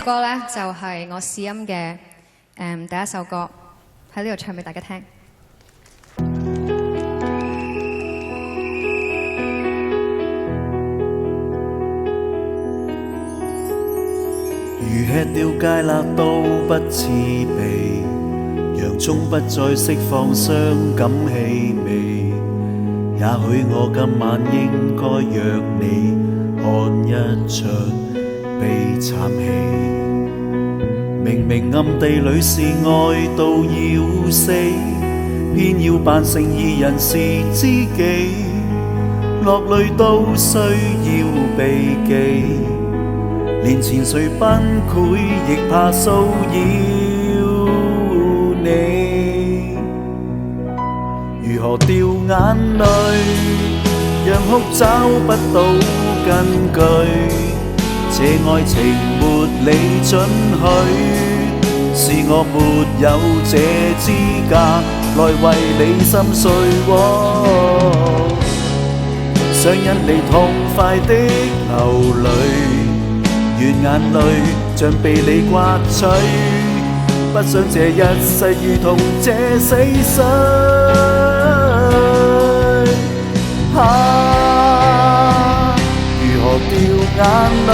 歌咧就係我試音嘅第一首歌，喺呢度唱俾大家聽。如吃掉芥辣都不刺鼻，洋葱不再釋放傷感氣味。也許我今晚應該約你看一場悲慘戲。明明暗地裏是愛到要死，偏要扮成二人是知己，落淚都需要避忌。連前誰崩潰亦怕騷擾你，如何掉眼淚，讓哭找不到根據。這愛情沒你准許，是我沒有這資格來為你心碎。想引你痛快的流淚。願眼淚像被你刮取，不想這一世如同這死水。如何掉眼淚，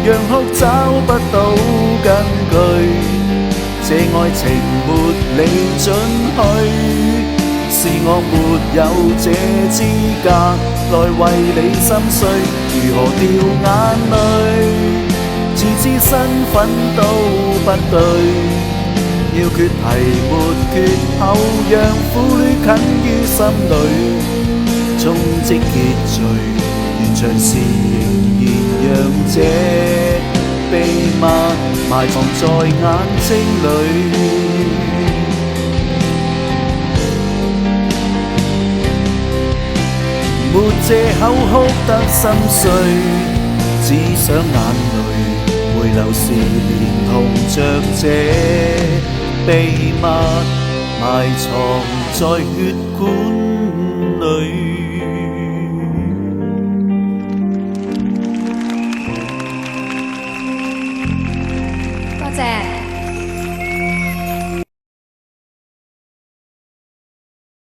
讓哭找不到根據。這愛情沒你准許，是我沒有這資格來為你心碎。如何掉眼淚，自知身份都不對，要決題沒缺口，讓苦戀近於心裏，充積結聚，完場時仍然讓這秘密埋藏在眼睛裏。沒藉口哭得心碎，只想眼淚回流時連同着這秘密埋藏在血管裏。